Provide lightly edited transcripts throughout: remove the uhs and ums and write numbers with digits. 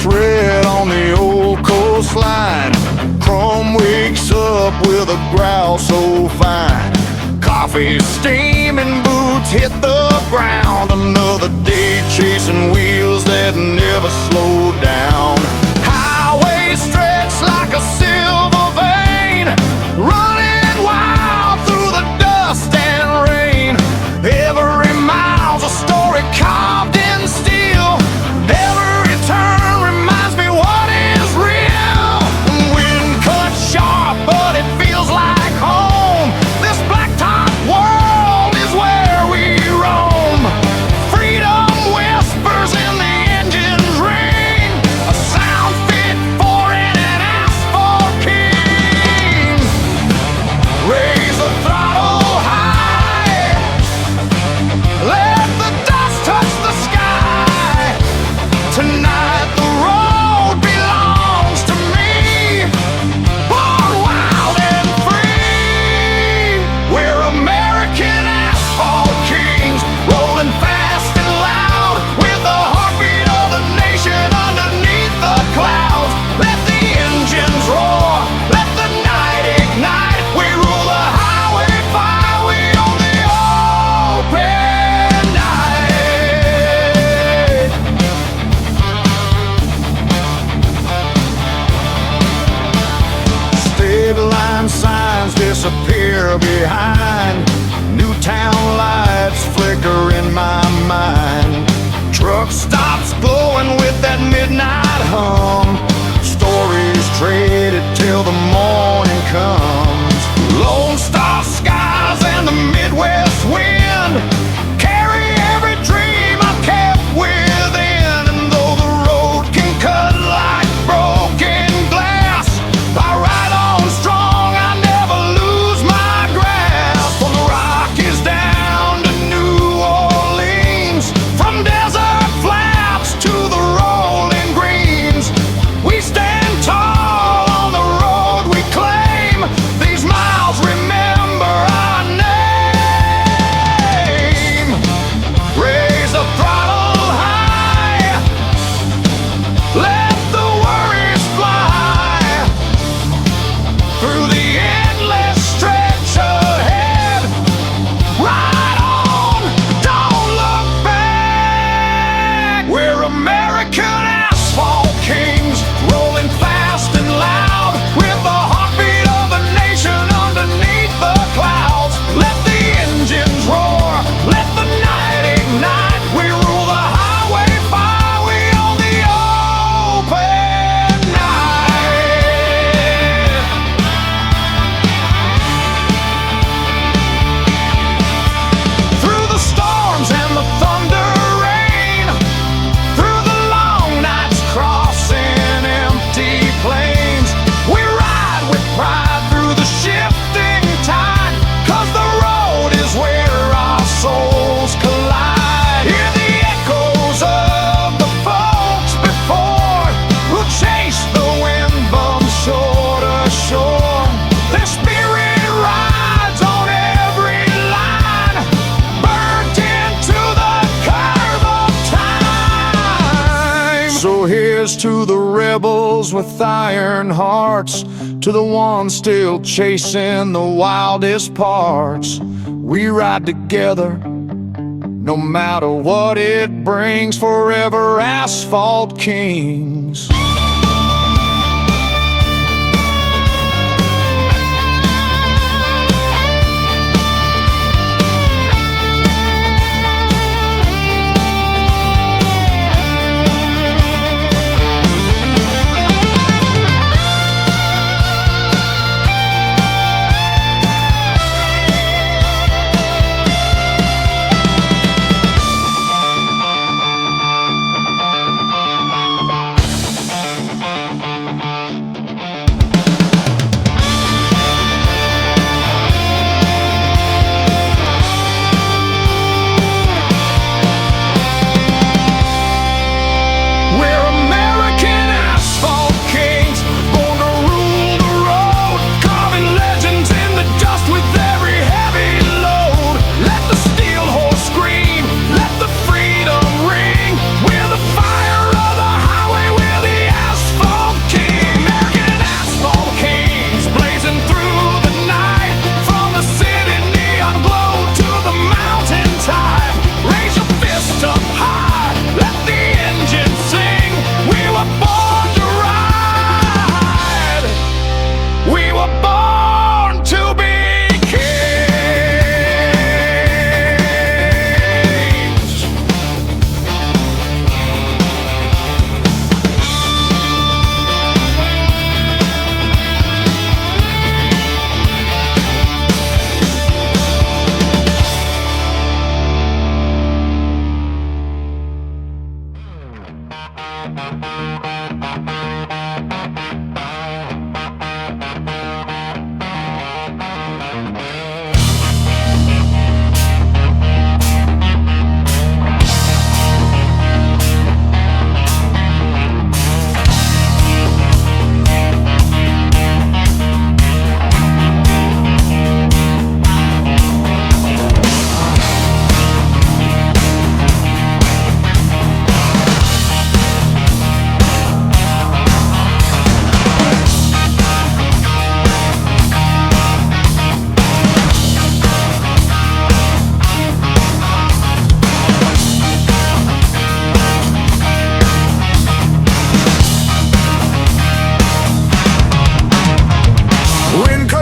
Red on the old coastline. Chrome wakes up with a growl so fine. Coffee steaming, boots hit the ground. Another day chasing wheels that never slow down. Highway stretch like a silver vein, running wild through the dust and rain. Every mile's a story carved in steel. Every turn reminds me what is real. Wind cuts sharp, but it feels like home. This blacktop world is where we roam. Freedom whispers in the engine's ring, a sound fit for an asphalt king. Raise the throttle high, let the dust touch the sky. Tonight the road belongs to me, born wild and free. We're American asphalt kings, rolling fast and loud, with the heartbeat of the nation underneath the clouds. Let the engines roar, let the night ignite. We rule the highway fire, we own the open night. State line signs disappear behind. New town lights flicker in my mind. Truck stops glowing with that midnight hum. Stories traded till the morning comes. Lone Star skies and the Midwest wind carry every dream I've kept within. And though the road can cut like broken glass, I ride on strong, I never lose my grasp. From the Rockies down to New Orleans, from desert flats to the rolling greens, we stand tall on the road we claim. These miles remember our name. Raise the throttle high, let the worries fly through the endless stretch ahead. Ride on, don't look back. We're American asphalt kings, rolling fast and loud, with the heartbeat of the nation underneath the clouds. Let the engines roar, let the night ignite. We rule the highway fire, we own the open night. Through the storms and the thunder rain, through the long nights crossing empty plains, we ride with pride through the shifting tide. 'Cause the road is where our souls collide. Hear the echoes of the folks before, who chase the wind from shore to shore. Their spirit rides on every line, burnt into the curve of time. So here's to the rebels with iron hearts, to the ones still chasing the wildest parts. We ride together, no matter what it brings, forever asphalt kings. We were born to be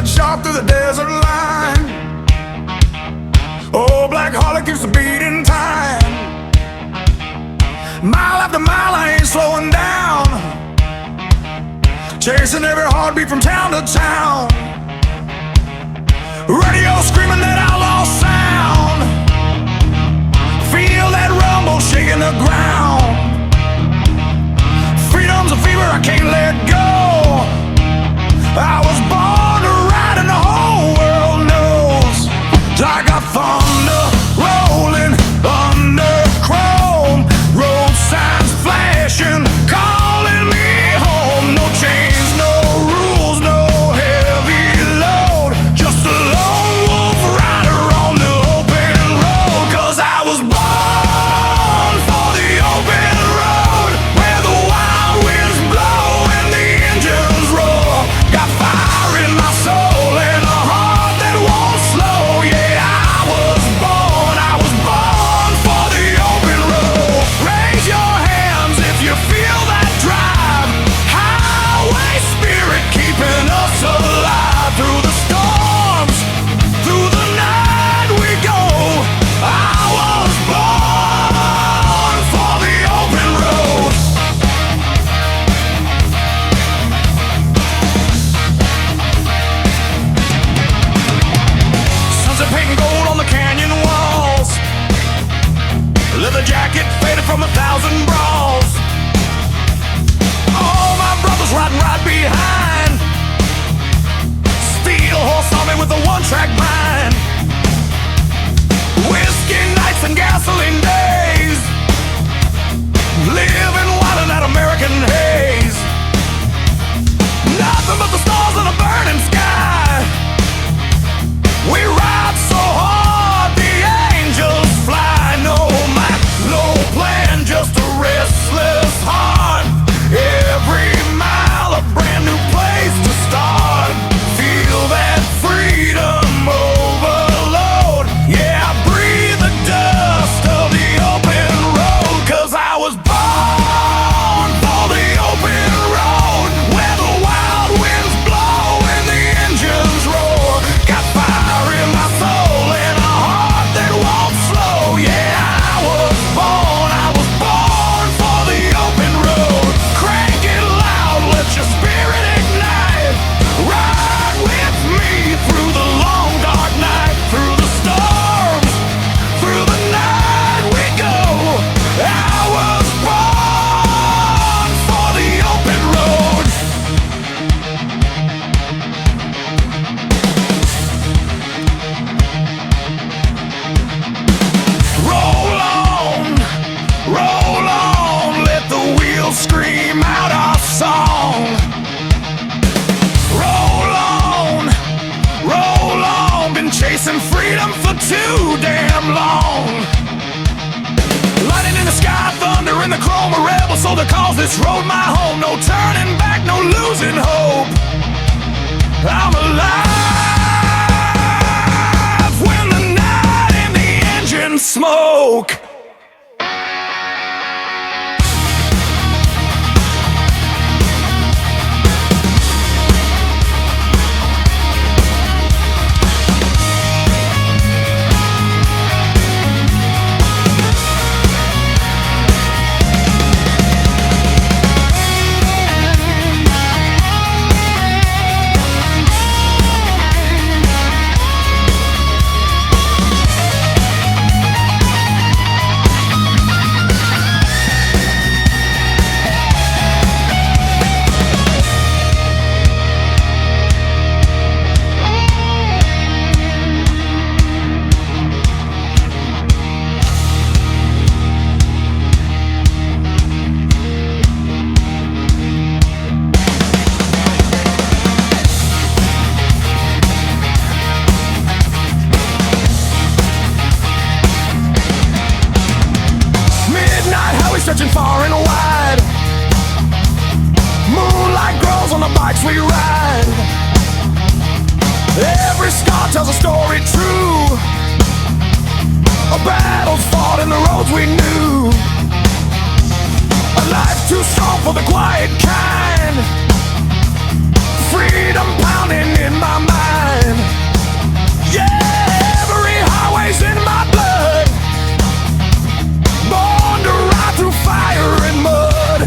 sharp through the desert line. Oh, black Harley keeps the beating time. Mile after mile, I ain't slowing down. Chasing every heartbeat from town to town. Radio screaming that outlaw sound. Feel that rumble shaking the ground. Freedom's a fever I can't let go. I was born to ride and the whole world knows. I got thunder rolling under chrome. Road signs flashing, calling me home. No chains, no rules, no heavy load. Just a lone wolf rider on the open road. 'Cause I was born for the open road, where the wild winds blow and the engines roar. Got fire in my soul and a heart that won't slow. Yeah, I was born for the open road. Raise your hands if you feel that drive. Highway spirit keeping us alive. Through the storms, through the night we go. I was born for the open road. Sunset painting gold on the canyon walls. Leather jacket faded from 1,000 brawls. All my brothers riding right behind. Steel horse on me with a one-track mind. Whiskey nights and gasoline days. Living wild in that American haze. Nothing but the stars and a burning sky. We ride so hard, the angels fly. No map, no plan, just a restless heart. Every mile a brand new place to start. Feel that freedom overload. Yeah, I breathe the dust of the open road. 'Cause I was born for the open road, where the wild winds blow and the engines roar. Got fire in my soul and a heart that won't slow. Yeah, I was born for the open road. Crank it loud, let your spirit ignite. Ride with me through the long dark night. Through the storms, through the night we go. I was born for the open road. Roll on, let the wheels scream out our song. Roll on, been chasing freedom for too damn long. Lightning in the sky, thunder in the chrome, a rebel, so they call this road my home. No turning back, no losing hope. I'm alive when the night and the engine smoke. tells a story true, a battle fought in the roads we knew, a life too strong for the quiet kind, freedom pounding in my mind. Yeah, every highway's in my blood, born to ride through fire and mud,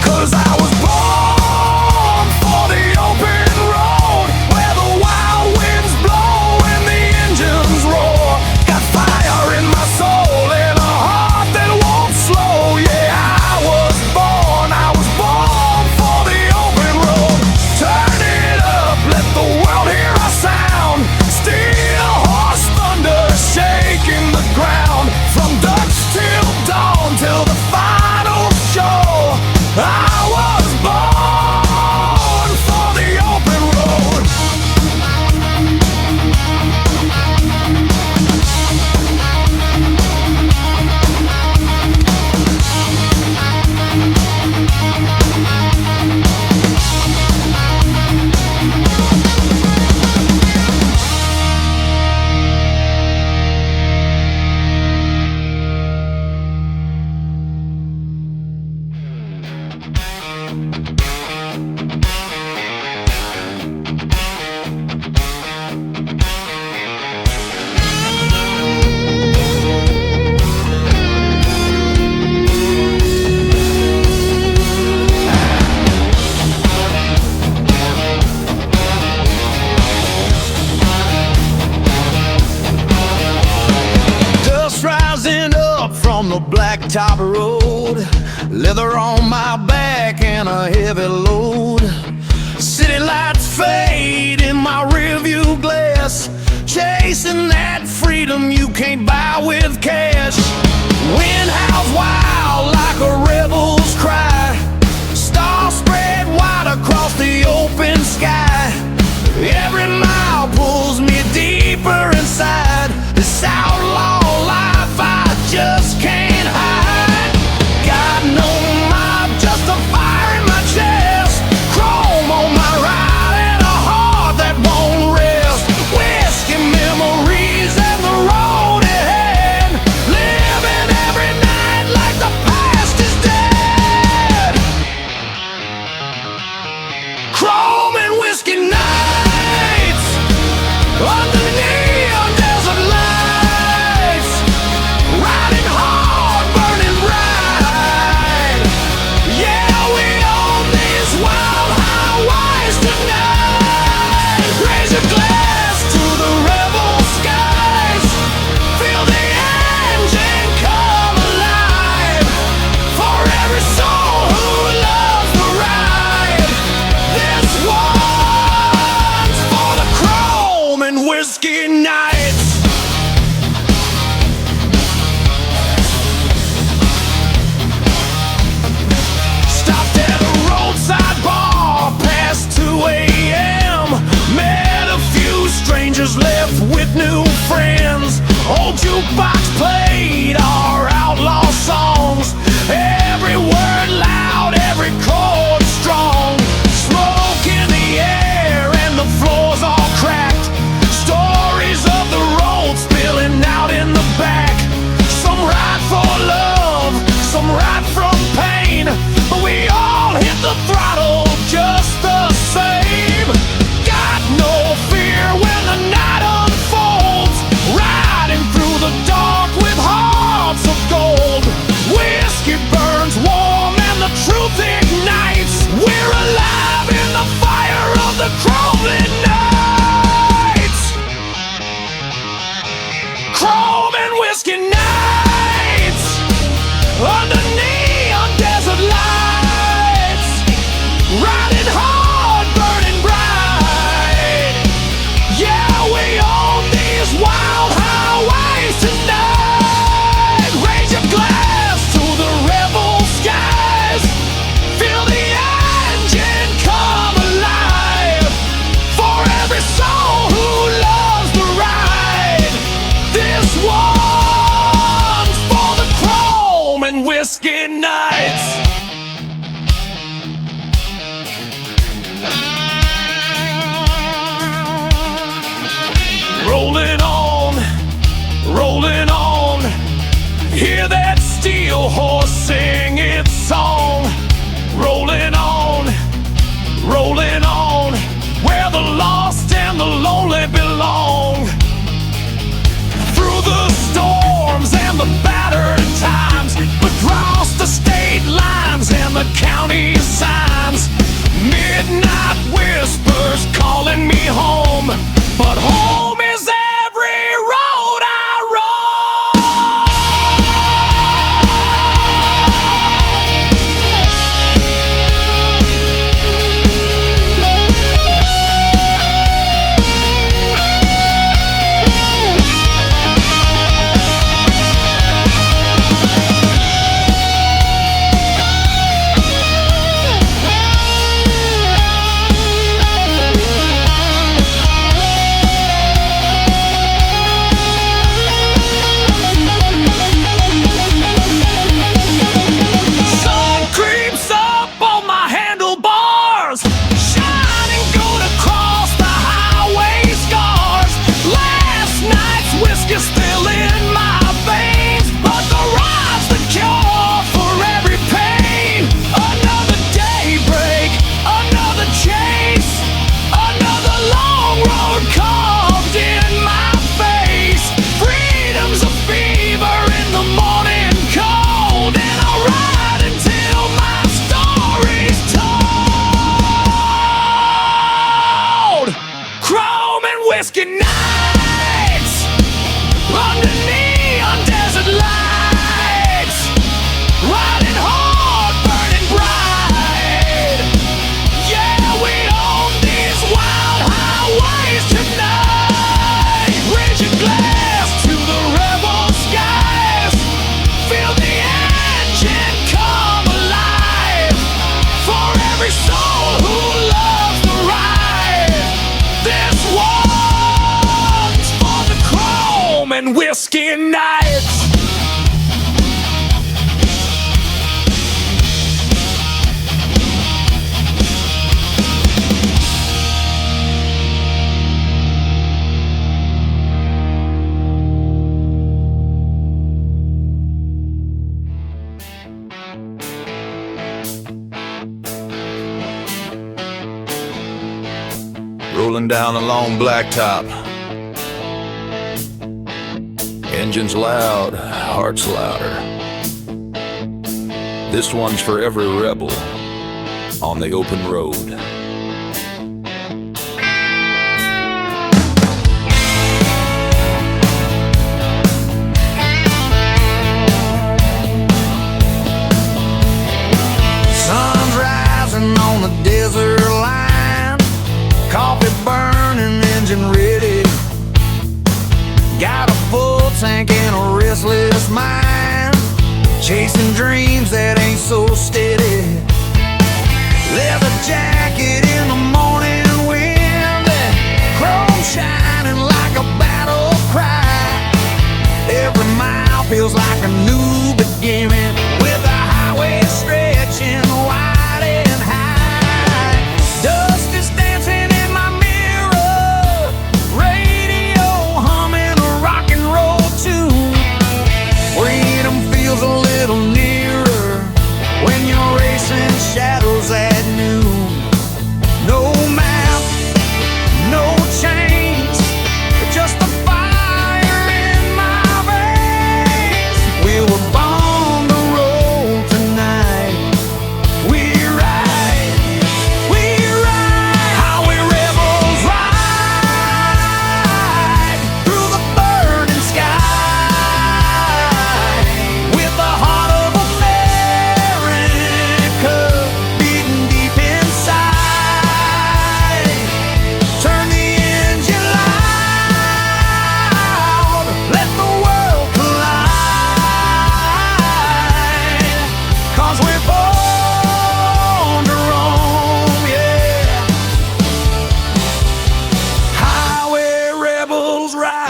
'cause I was born for the open road, where the wild winds blow and the engines roar. Got fire in my soul and a heart that won't slow. Yeah, I was born for the open road. Turn it up, let the world hear our sound. Steel horse thunder shaking the ground, from dusk till dawn till the final show. I was born for the open road. Dust rising up from the blacktop road, leather on my back and a heavy load. City lights fade in my rearview glass, chasing that freedom you can't buy with cash. Wind howls wild like a rebel's cry, stars spread wide across the open sky. Every mile pulls me deeper inside this outlaw life I just can't hide. Got no mob, just a fire in my chest, chrome on my ride and a heart that won't rest. Whiskey memories and the road ahead, living every night like the past is dead. Chrome and whiskey nights under neon desert lights, riding hard, burning bright. Yeah, we own these wild highways tonight. Raise your glass to the rebel skies, feel the engine come alive, for every soul who loves the ride. This one's for the chrome and whiskey nights. Stopped at a roadside bar past 2 a.m. Met a few strangers, left with new friends. Old jukebox played our outlaw songs, every word loud, every chord strong. Smoke in the air and the floors all cracked, stories of the road spilling out in the back. Some ride for love, some ride from pain, but we all hit the throttle just the same. Got no fear when the night unfolds, riding through the dark with heart and the county signs. Midnight whispers calling me home, but home is every road I whiskey nights under neon desert lights, riding hard, burning bright. Yeah, we own these wild highways tonight. Raise your glass to the rebel skies. Feel the engine come alive. For every soul who loves the ride, this one and whiskey nights. Rolling down a long blacktop, engines loud, hearts louder. This one's for every rebel on the open road. Sun's rising on the desert line, coffee burning, engine ready. Got a full tank and a restless mind, chasing dreams that ain't so steady. Leather jacket in the morning wind, chrome shining like a battle cry. Every mile feels like a new beginning, with the highway stretching wide and high. Dust is dancing in my mirror, radio humming a rock and roll tune. Freedom feels a little nearer when you're racing shadows at noon. No map, no chains, just the fire in my veins. We were born to roll tonight. We ride, highway rebels ride through the burning sky, with the heart of America beating deep inside. Turn the engine loud, let the world collide, 'cause we're born to roam, yeah. Highway rebels ride.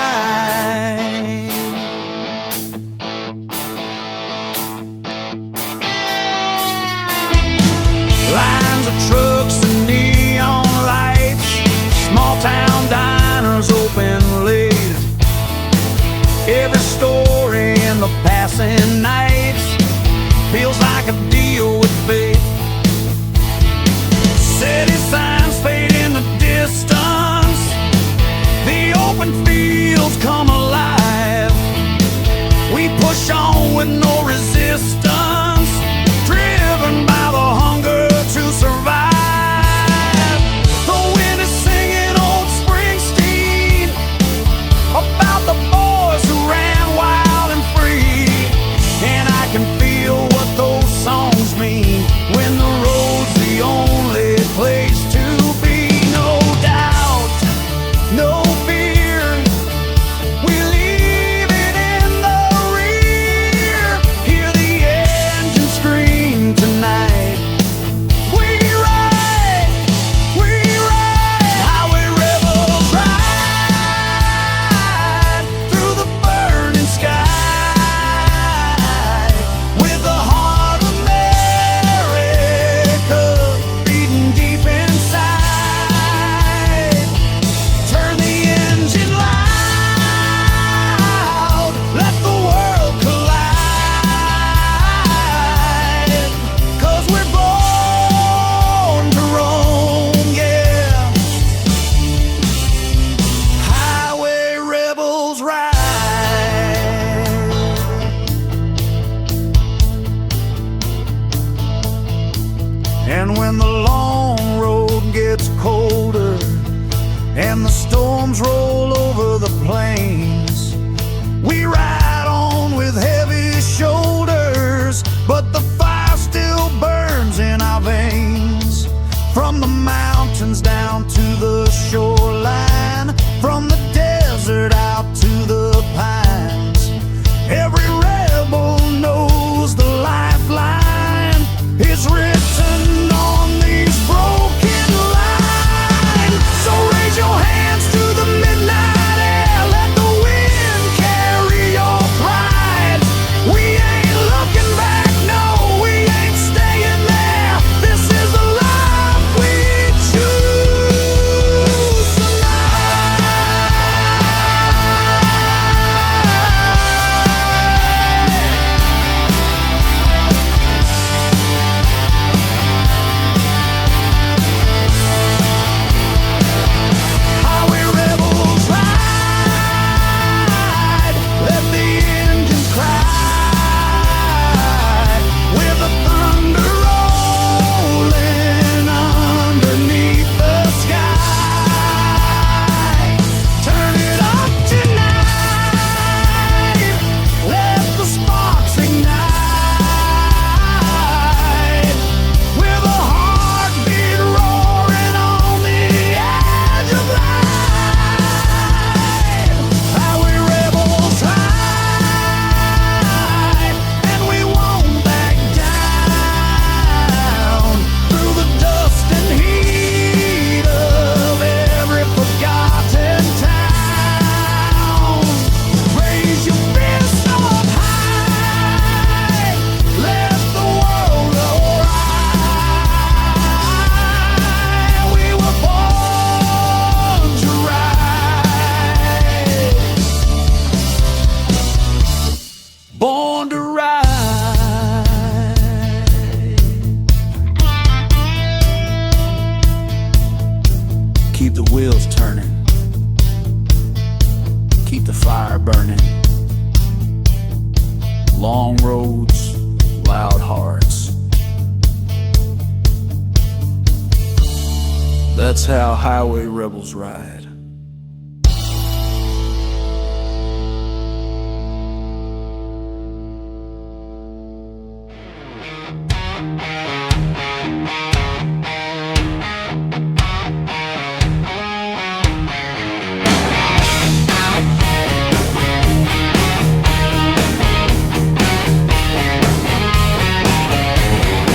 Lines of trucks and neon lights, small town diners open late. Every story in the passing nights feels like a deal with fate. City signs fade in the distance, the open fields come alive. We push on with no resistance, driven by the and the storms roll over the plains. We ride on with heavy shoulders, but the fire still burns in our veins. From the mountains down to the shoreline, from the desert out to the pines, every rebel knows the lifeline is written on these broken lines. So raise your hands to the midnight air, let the wind carry your pride. We ain't looking back, no, we ain't staying there. This is the life we choose Highway rebels ride, let the engine cry, with the thunder rolling underneath the sky. Turn it up tonight, let the sparks ignite, with a heartbeat roaring on the edge of life. Highway rebels ride, and we won't back down, through the dust and heat of every forgotten town. Raise your fist up high, let the world go right. We were born to ride, born to ride. Keep the wheels turning, keep the fire burning. Long roads, loud hearts. That's how highway rebels ride.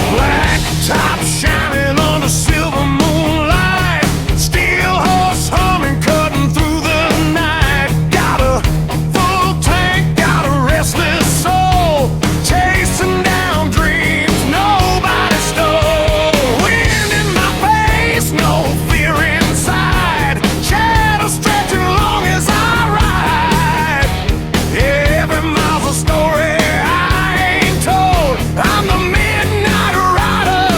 Black top shining on the silver moonlight, steel horse humming, cutting through the night. Got a full tank, got a restless soul, chasing down dreams nobody stole. Wind in my face, no fear inside, shadows stretching long as I ride. Every mile's a story I ain't told. I'm the midnight rider,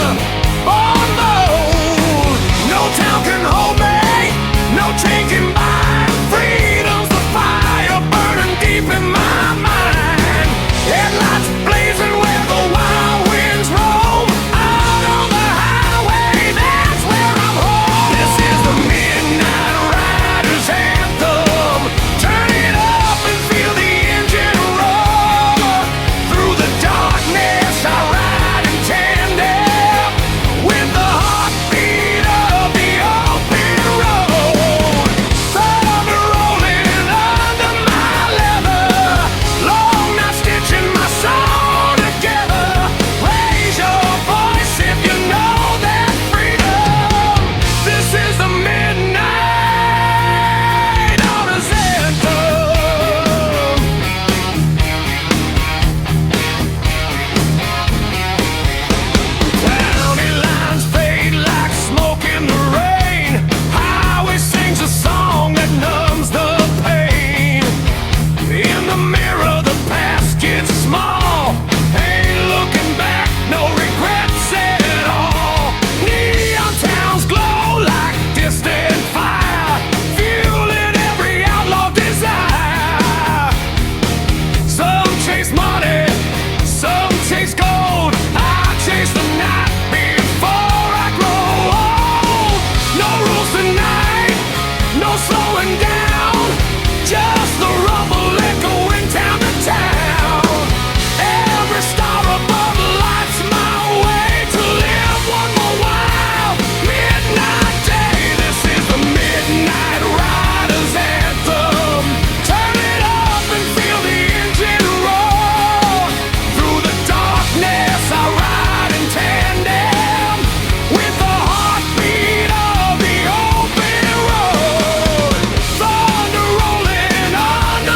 born bold. No town can hold me, no chain can bind. Freedom's the fire burning deep in my mind. Headlights blazing where the wild winds roam. Out on the highway, that's where I'm home. This is the midnight rider's anthem. Turn it up and feel the engine roar. Through the darkness I ride in tandem, with the heartbeat of the open road. no slowing down, just the rumble echoing town to town. Every star above lights my way to live one more while. Midnight day, this is the Midnight Riders anthem. Turn it up and feel the engine roar. Through the darkness I ride in tandem with the heartbeat of the open road. Thunder rolling underneath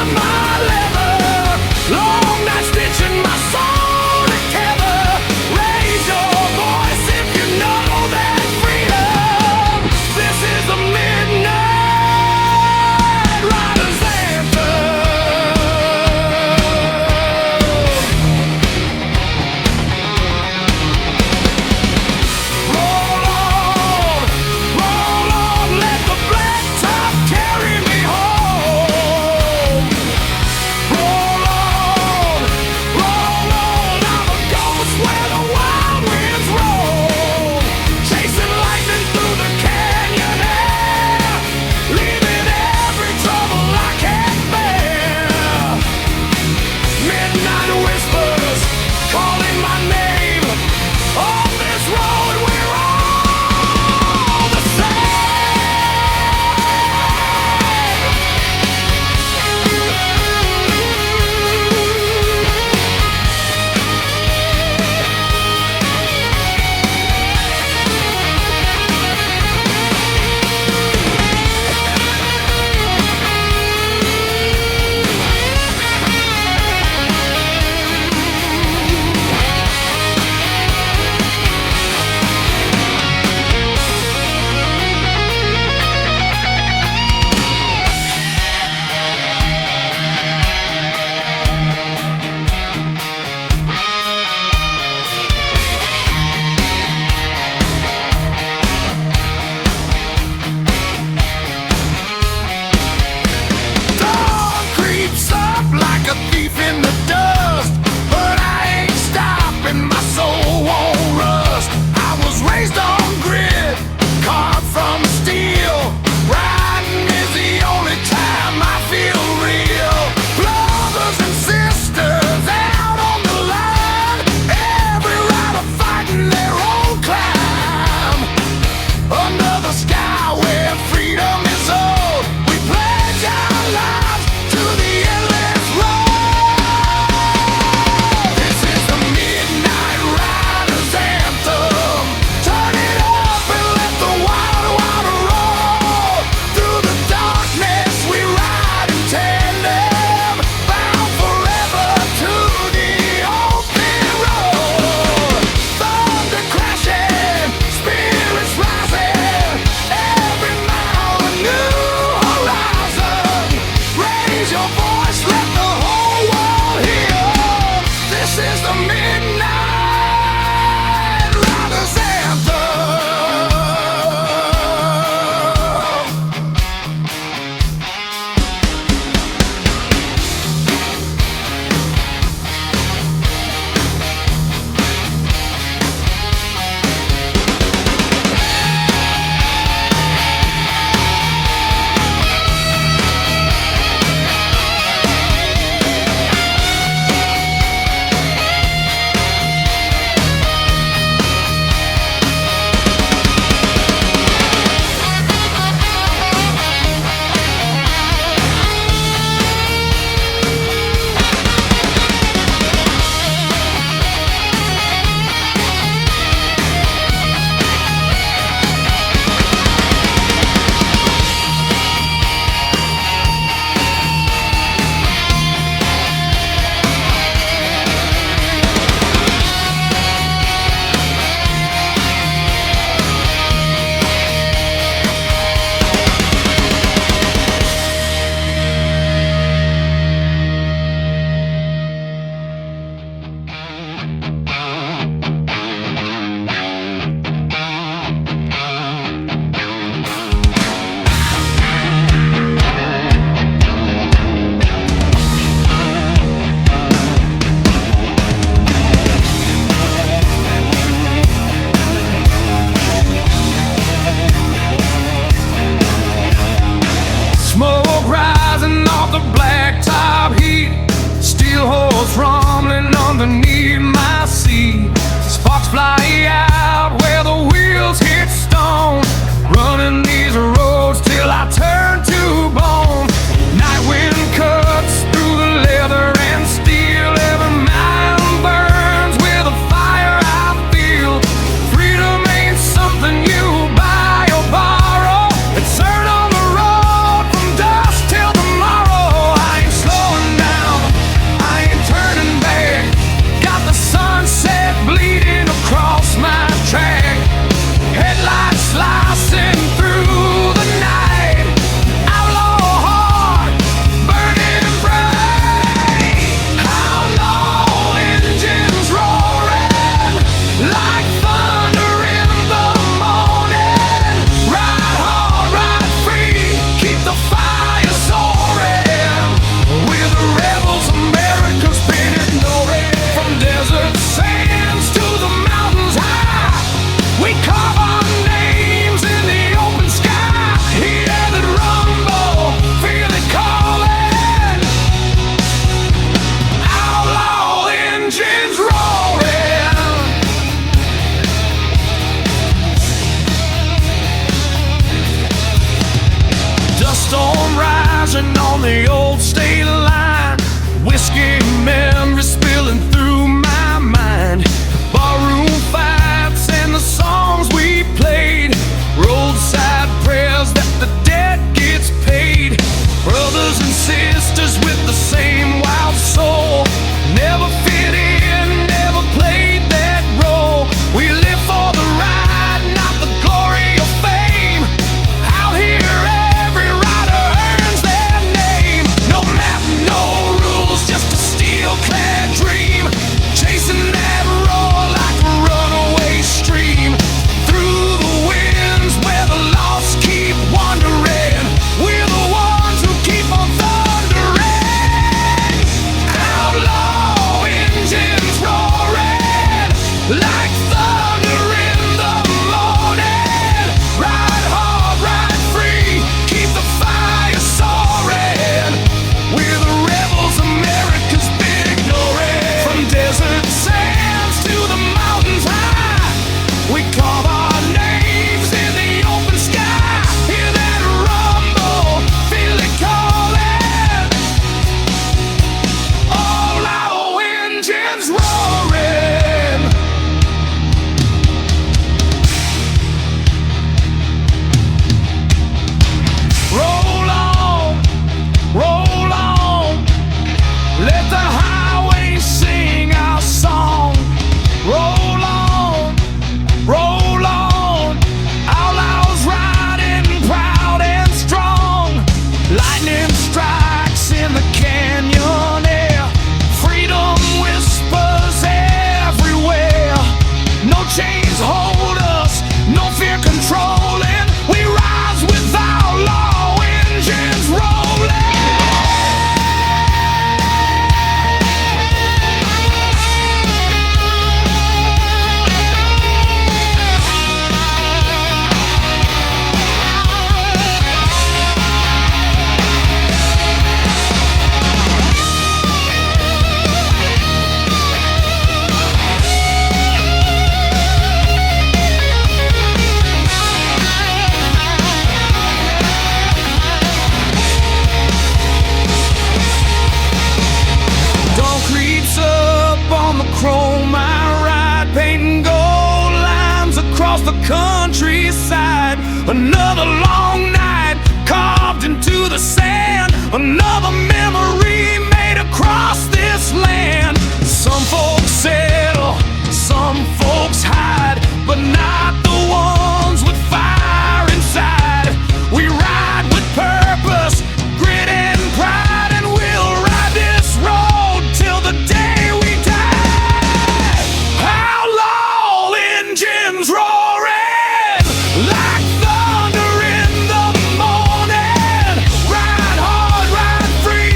underneath my seat. Sparks fly out where the wheels hit stone. Running these roads till I turn to bone. Night wind cuts through the leather and steel. Every mile burns with a fire I feel. Freedom ain't something you buy or borrow. It's earned on the road from dusk till tomorrow. I ain't slowing down, I ain't turning back. Got the sunset bleeding across my track. Headlights slicing through the night. Outlaw heart burning bright. Outlaw engines roaring like thunder in the morning. Ride hard, ride free, keep the fire soaring. We're the rebels, America's been ignored. From desert sands to the mountains high, we carve our names in the open sky. Hear that rumble, feel it calling. Outlaw engines roaring. Dust storm rising on the old state line. Whiskey memories spilling through my mind. Barroom fights and the songs we played. Roadside prayers that the debt gets paid. Brothers and sisters with the same wild soul. Never fit in, never played that role. We live for the ride, not the glory or fame. Out here every rider earns their name. No map, no rules, just a steel-clad dream. Chasing that roar like a runaway stream. Through the winds where the lost keep wandering. We're the ones who keep on thundering. Outlaw engines roaring like thunder in the morning. Ride hard, ride free, keep the fire soaring. We're the rebels, America's been ignoring. From desert sands to the mountains high, we carve our names in the open sky. Hear that rumble, feel it calling. All our engines roaring. Roll on, roll on. Let the highway sing our song. Roll on, roll on. Outlaws riding proud and strong. Lightning strikes in the canyon air. Freedom whispers everywhere. No chains hold us, no fear controlling. We rise with outlaw engines rolling. Dawn creeps up on the chrome I ride, painting gold lines across the countryside. Another long night carved into the sand. Another memory made across this land. Some folks settle, some folks hide, but not the ones with fire inside. We ride with purpose, grit and pride, and we'll ride this road till the day we die. Outlaw engines roaring like thunder in the morning. Ride hard, ride free,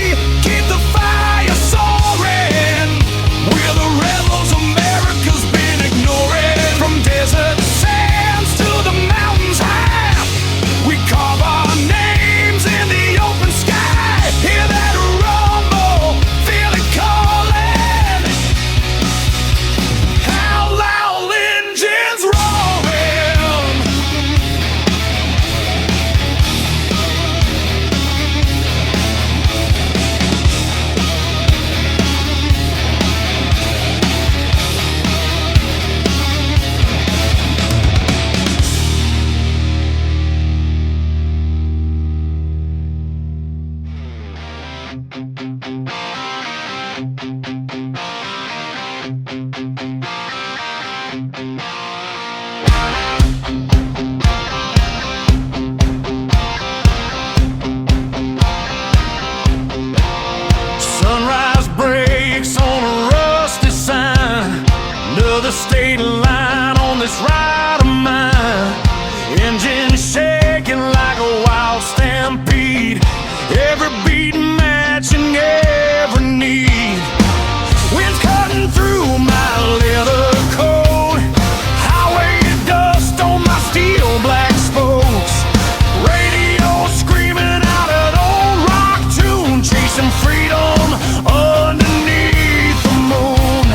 every beat matching every need. Wind's cutting through my leather coat, highway dust on my steel black spokes, radio screaming out an old rock tune, chasing freedom underneath the moon.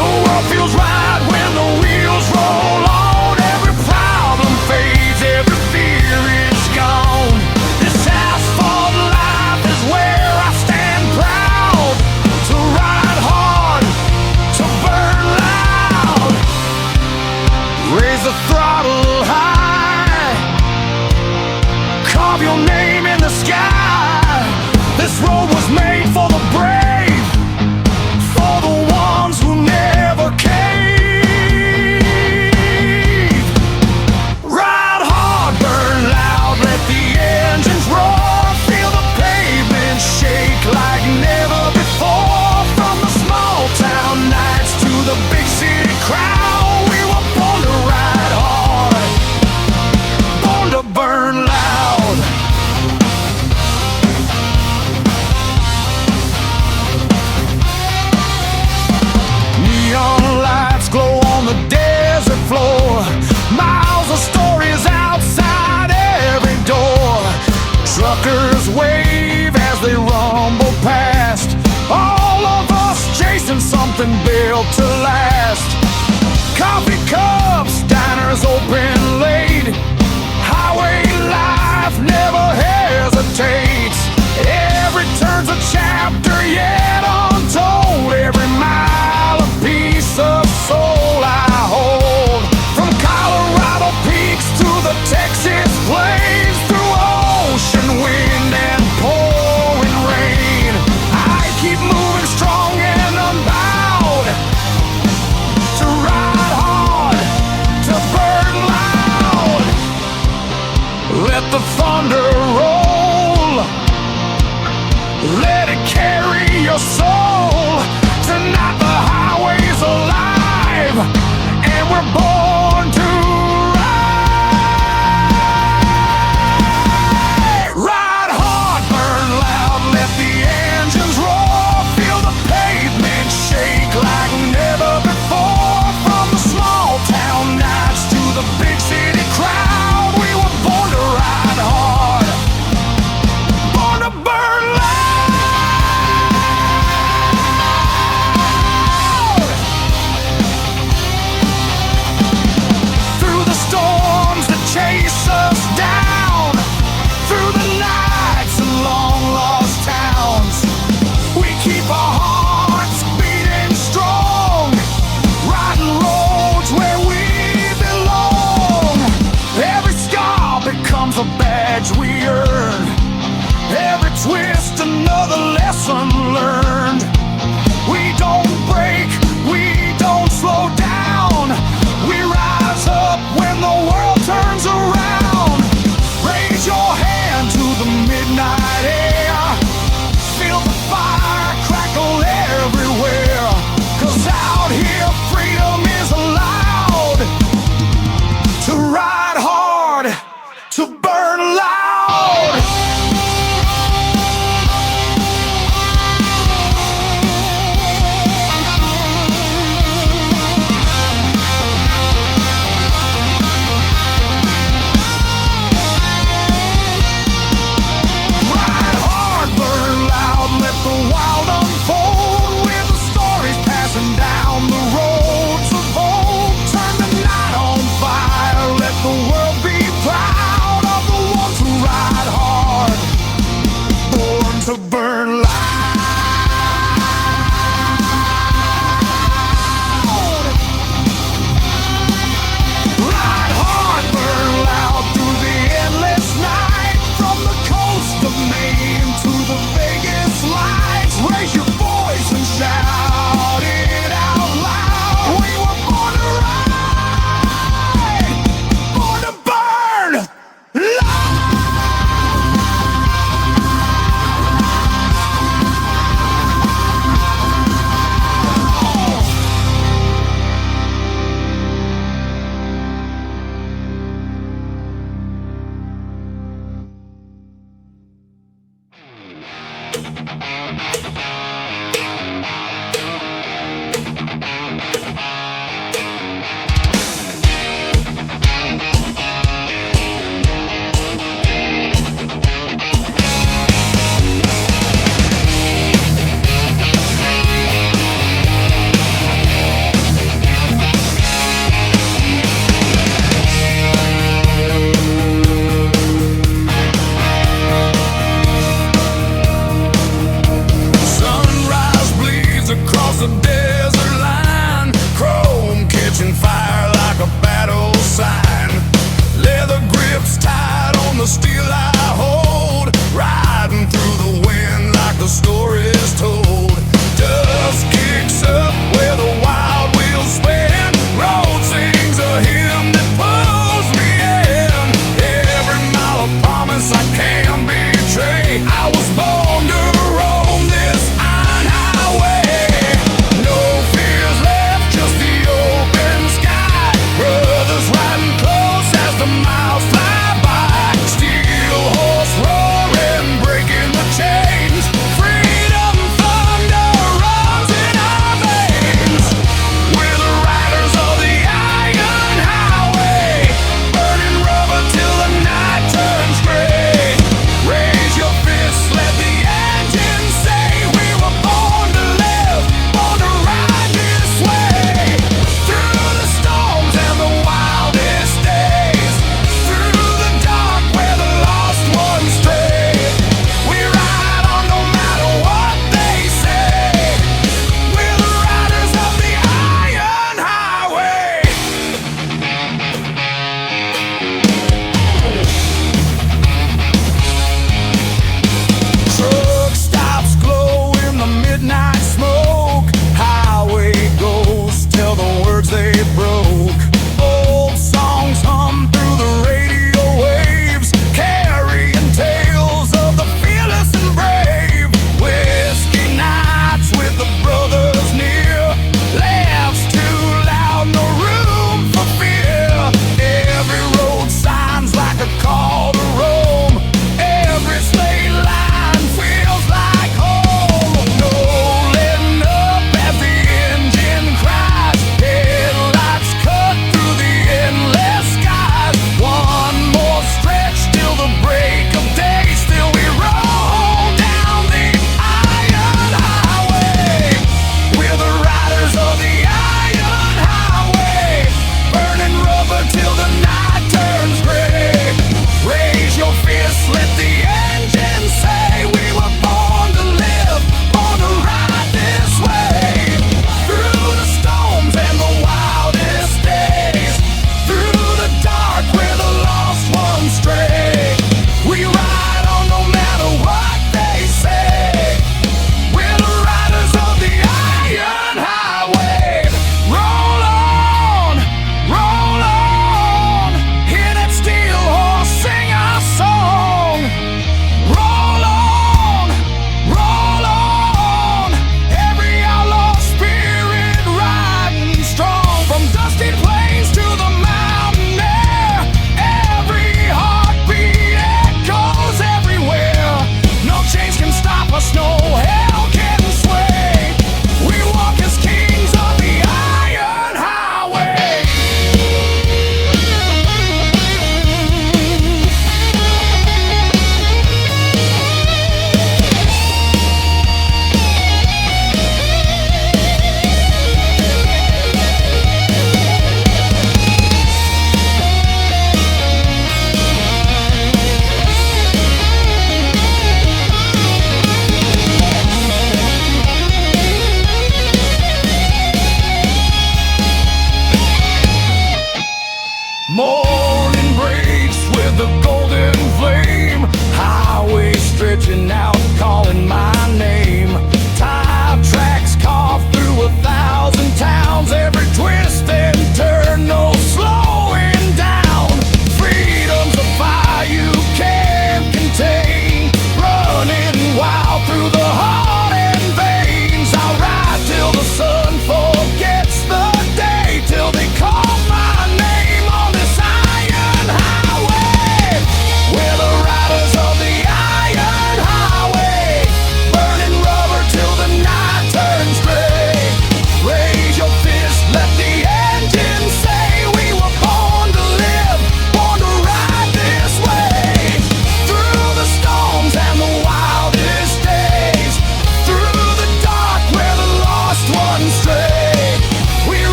The world feels right when the wheels roll on, every problem fades, every fear is gone. This asphalt life is where I stand proud, to ride hard, to burn loud, raise the throttle high, carve your name in the sky. This road was made for the brave, for the ones who never cave. Ride hard, burn loud, let the engines roar, feel the pavement shake like never before. From the small town nights to the big city crowd, we were born to ride hard, born to burn loud. Neon lights glow on the desert floor, miles of stories outside every door. Truckers wave as they rumble past, all of us chasing something built to last. Coffee cups, diners open late, highway life never hesitates. Every turn's a chapter yet untold, every mile a piece of soul I hold. From Colorado peaks to the Texas plains, through ocean wind and pouring rain, I keep moving strong and unbowed, to ride hard, to burn loud.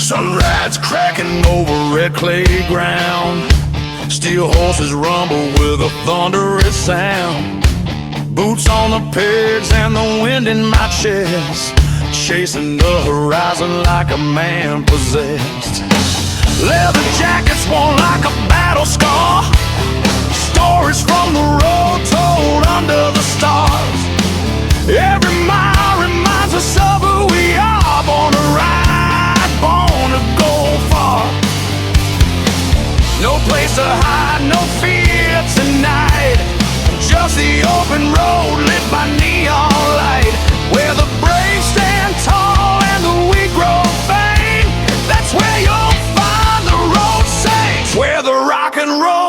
Sunrise cracking over red clay ground. Steel horses rumble with a thunderous sound. Boots on the pegs and the wind in my chest, chasing the horizon like a man possessed. Leather jackets worn like a battle scar, stories from the road told under the stars. Every mile reminds us of who we are, born to ride, born to go far. No place to hide, no fear tonight, just the open road lit by neon light, where the brave stand tall and the weak grow faint. That's where you'll find the road saints, where the rock and roll